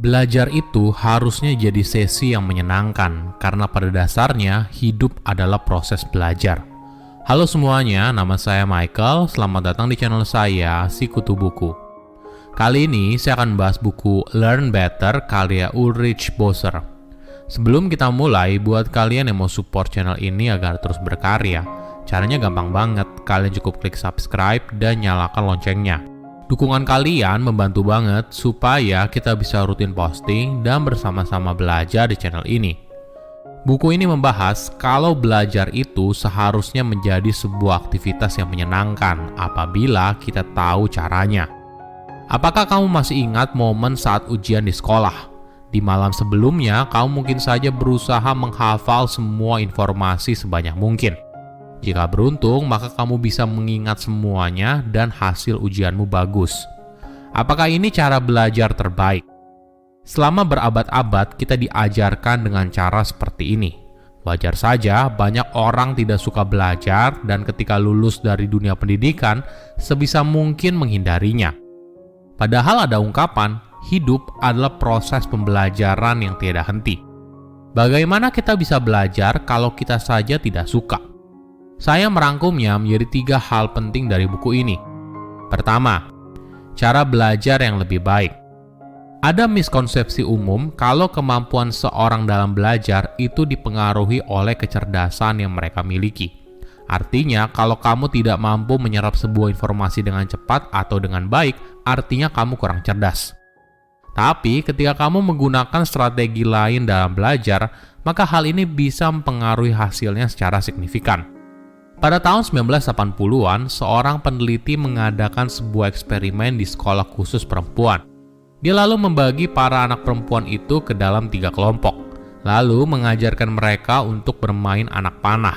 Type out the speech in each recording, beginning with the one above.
Belajar itu harusnya jadi sesi yang menyenangkan, karena pada dasarnya hidup adalah proses belajar. Halo semuanya, nama saya Michael, selamat datang di channel saya, Sikutu Buku. Kali ini saya akan bahas buku Learn Better karya Ulrich Boser. Sebelum kita mulai, buat kalian yang mau support channel ini agar terus berkarya, caranya gampang banget, kalian cukup klik subscribe dan nyalakan loncengnya. Dukungan kalian membantu banget supaya kita bisa rutin posting dan bersama-sama belajar di channel ini. Buku ini membahas kalau belajar itu seharusnya menjadi sebuah aktivitas yang menyenangkan apabila kita tahu caranya. Apakah kamu masih ingat momen saat ujian di sekolah? Di malam sebelumnya, kamu mungkin saja berusaha menghafal semua informasi sebanyak mungkin. Jika beruntung, maka kamu bisa mengingat semuanya dan hasil ujianmu bagus. Apakah ini cara belajar terbaik? Selama berabad-abad, kita diajarkan dengan cara seperti ini. Wajar saja, banyak orang tidak suka belajar dan ketika lulus dari dunia pendidikan, sebisa mungkin menghindarinya. Padahal ada ungkapan, hidup adalah proses pembelajaran yang tiada henti. Bagaimana kita bisa belajar kalau kita saja tidak suka? Saya merangkumnya menjadi 3 hal penting dari buku ini. Pertama, cara belajar yang lebih baik. Ada miskonsepsi umum kalau kemampuan seorang dalam belajar itu dipengaruhi oleh kecerdasan yang mereka miliki. Artinya, kalau kamu tidak mampu menyerap sebuah informasi dengan cepat atau dengan baik, artinya kamu kurang cerdas. Tapi, ketika kamu menggunakan strategi lain dalam belajar, maka hal ini bisa mempengaruhi hasilnya secara signifikan. Pada tahun 1980-an, seorang peneliti mengadakan sebuah eksperimen di sekolah khusus perempuan. Dia lalu membagi para anak perempuan itu ke dalam 3 kelompok, lalu mengajarkan mereka untuk bermain anak panah.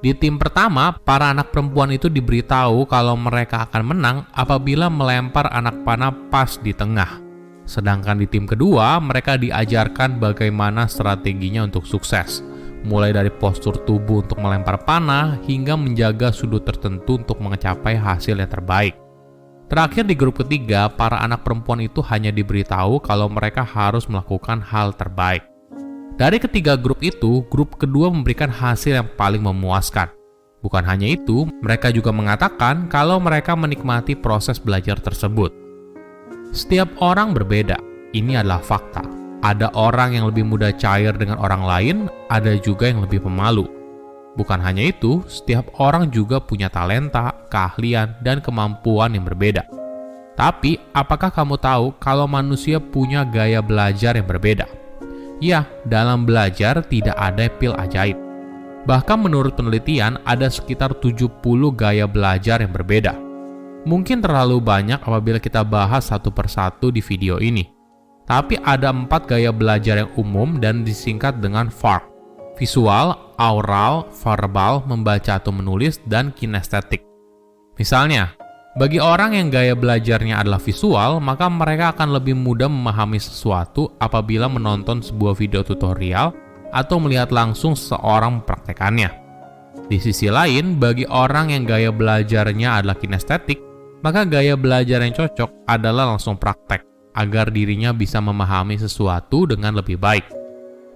Di tim pertama, para anak perempuan itu diberitahu kalau mereka akan menang apabila melempar anak panah pas di tengah. Sedangkan di tim kedua, mereka diajarkan bagaimana strateginya untuk sukses. Mulai dari postur tubuh untuk melempar panah hingga menjaga sudut tertentu untuk mencapai hasil yang terbaik. Terakhir di grup ketiga, para anak perempuan itu hanya diberitahu kalau mereka harus melakukan hal terbaik. Dari ketiga grup itu, grup kedua memberikan hasil yang paling memuaskan. Bukan hanya itu, mereka juga mengatakan kalau mereka menikmati proses belajar tersebut. Setiap orang berbeda, ini adalah fakta. Ada orang yang lebih mudah cair dengan orang lain, ada juga yang lebih pemalu. Bukan hanya itu, setiap orang juga punya talenta, keahlian, dan kemampuan yang berbeda. Tapi, apakah kamu tahu kalau manusia punya gaya belajar yang berbeda? Ya, dalam belajar tidak ada pil ajaib. Bahkan menurut penelitian, ada sekitar 70 gaya belajar yang berbeda. Mungkin terlalu banyak apabila kita bahas satu persatu di video ini. Tapi ada 4 gaya belajar yang umum dan disingkat dengan VARK. Visual, aural, verbal, membaca atau menulis, dan kinestetik. Misalnya, bagi orang yang gaya belajarnya adalah visual, maka mereka akan lebih mudah memahami sesuatu apabila menonton sebuah video tutorial atau melihat langsung seseorang mempraktekannya. Di sisi lain, bagi orang yang gaya belajarnya adalah kinestetik, maka gaya belajar yang cocok adalah langsung praktek, agar dirinya bisa memahami sesuatu dengan lebih baik.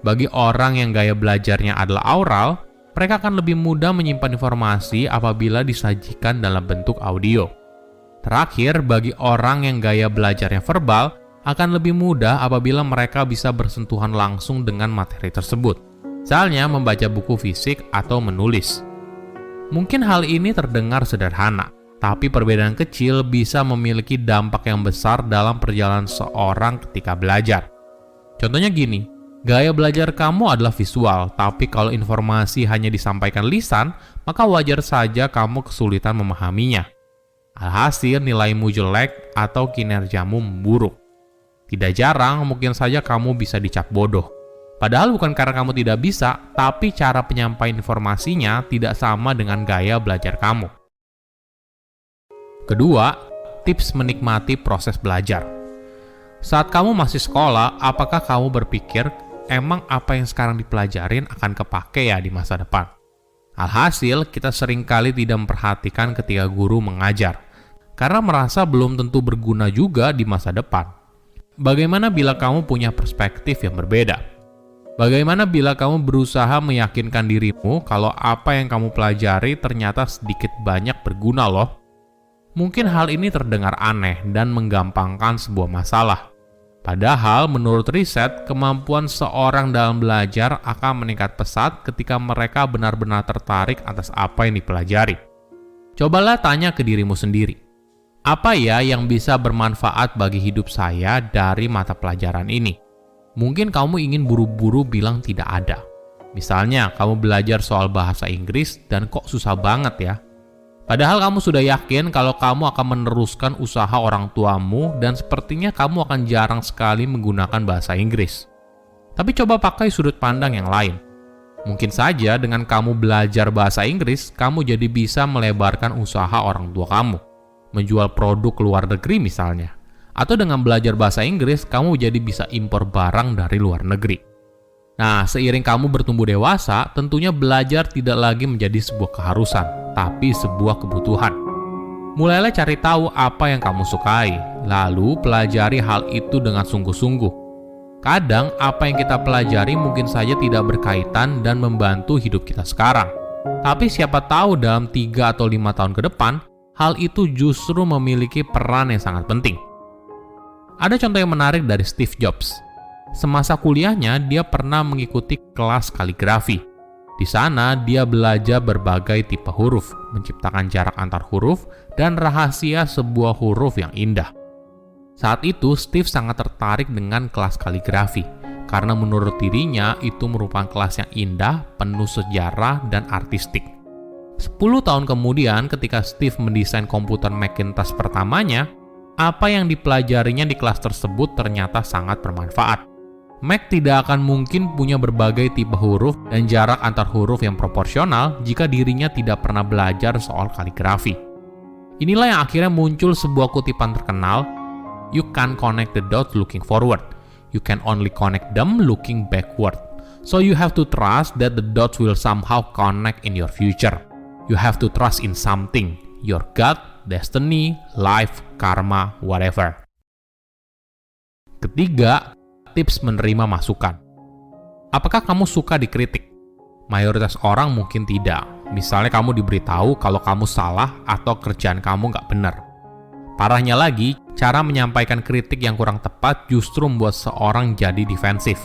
Bagi orang yang gaya belajarnya adalah aural, mereka akan lebih mudah menyimpan informasi apabila disajikan dalam bentuk audio. Terakhir, bagi orang yang gaya belajarnya verbal, akan lebih mudah apabila mereka bisa bersentuhan langsung dengan materi tersebut. Misalnya membaca buku fisik atau menulis. Mungkin hal ini terdengar sederhana, tapi perbedaan kecil bisa memiliki dampak yang besar dalam perjalanan seorang ketika belajar. Contohnya gini, gaya belajar kamu adalah visual, tapi kalau informasi hanya disampaikan lisan, maka wajar saja kamu kesulitan memahaminya. Alhasil nilaimu jelek atau kinerjamu memburuk. Tidak jarang mungkin saja kamu bisa dicap bodoh. Padahal bukan karena kamu tidak bisa, tapi cara penyampaian informasinya tidak sama dengan gaya belajar kamu. Kedua, tips menikmati proses belajar. Saat kamu masih sekolah, apakah kamu berpikir, emang apa yang sekarang dipelajarin akan kepake ya di masa depan? Alhasil, kita seringkali tidak memperhatikan ketika guru mengajar, karena merasa belum tentu berguna juga di masa depan. Bagaimana bila kamu punya perspektif yang berbeda? Bagaimana bila kamu berusaha meyakinkan dirimu kalau apa yang kamu pelajari ternyata sedikit banyak berguna loh? Mungkin hal ini terdengar aneh dan menggampangkan sebuah masalah. Padahal menurut riset, kemampuan seorang dalam belajar akan meningkat pesat ketika mereka benar-benar tertarik atas apa yang dipelajari. Cobalah tanya ke dirimu sendiri. Apa ya yang bisa bermanfaat bagi hidup saya dari mata pelajaran ini? Mungkin kamu ingin buru-buru bilang tidak ada. Misalnya, kamu belajar soal bahasa Inggris dan kok susah banget ya. Padahal kamu sudah yakin kalau kamu akan meneruskan usaha orang tuamu dan sepertinya kamu akan jarang sekali menggunakan bahasa Inggris. Tapi coba pakai sudut pandang yang lain. Mungkin saja dengan kamu belajar bahasa Inggris, kamu jadi bisa melebarkan usaha orang tua kamu. Menjual produk ke luar negeri misalnya. Atau dengan belajar bahasa Inggris, kamu jadi bisa impor barang dari luar negeri. Nah, seiring kamu bertumbuh dewasa, tentunya belajar tidak lagi menjadi sebuah keharusan, tapi sebuah kebutuhan. Mulailah cari tahu apa yang kamu sukai, lalu pelajari hal itu dengan sungguh-sungguh. Kadang, apa yang kita pelajari mungkin saja tidak berkaitan dan membantu hidup kita sekarang. Tapi siapa tahu dalam 3 atau 5 tahun ke depan, hal itu justru memiliki peran yang sangat penting. Ada contoh yang menarik dari Steve Jobs. Semasa kuliahnya, dia pernah mengikuti kelas kaligrafi. Di sana, dia belajar berbagai tipe huruf, menciptakan jarak antar huruf, dan rahasia sebuah huruf yang indah. Saat itu, Steve sangat tertarik dengan kelas kaligrafi, karena menurut dirinya itu merupakan kelas yang indah, penuh sejarah, dan artistik. 10 tahun kemudian, ketika Steve mendesain komputer Macintosh pertamanya, apa yang dipelajarinya di kelas tersebut ternyata sangat bermanfaat. Mac tidak akan mungkin punya berbagai tipe huruf dan jarak antar huruf yang proporsional jika dirinya tidak pernah belajar soal kaligrafi. Inilah yang akhirnya muncul sebuah kutipan terkenal, "You can't connect the dots looking forward. You can only connect them looking backward. So you have to trust that the dots will somehow connect in your future. You have to trust in something, your gut, destiny, life, karma, whatever." Ketiga, tips menerima masukan. Apakah kamu suka dikritik? Mayoritas orang mungkin tidak. Misalnya kamu diberitahu kalau kamu salah atau kerjaan kamu nggak benar. Parahnya lagi, cara menyampaikan kritik yang kurang tepat justru membuat seorang jadi defensif.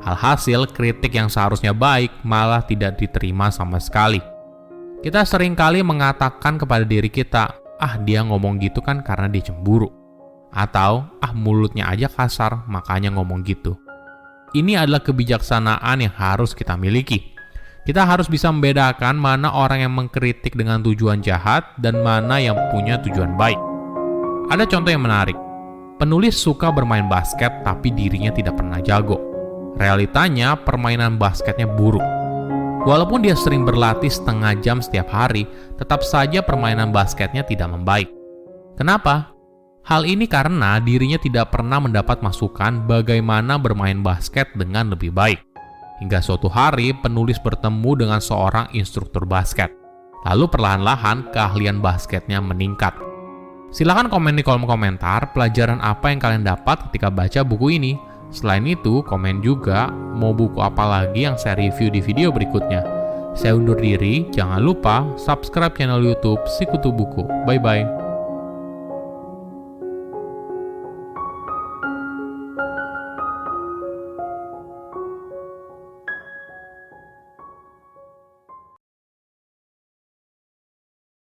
Alhasil, kritik yang seharusnya baik malah tidak diterima sama sekali. Kita seringkali mengatakan kepada diri kita, dia ngomong gitu kan karena dia cemburu. Atau, mulutnya aja kasar, makanya ngomong gitu. Ini adalah kebijaksanaan yang harus kita miliki. Kita harus bisa membedakan mana orang yang mengkritik dengan tujuan jahat dan mana yang punya tujuan baik. Ada contoh yang menarik. Penulis suka bermain basket tapi dirinya tidak pernah jago. Realitanya, permainan basketnya buruk. Walaupun dia sering berlatih setengah jam setiap hari, tetap saja permainan basketnya tidak membaik. Kenapa? Hal ini karena dirinya tidak pernah mendapat masukan bagaimana bermain basket dengan lebih baik. Hingga suatu hari, penulis bertemu dengan seorang instruktur basket. Lalu perlahan-lahan keahlian basketnya meningkat. Silahkan komen di kolom komentar pelajaran apa yang kalian dapat ketika baca buku ini. Selain itu, komen juga mau buku apa lagi yang saya review di video berikutnya. Saya undur diri, jangan lupa subscribe channel YouTube Sikutu Buku. Bye-bye.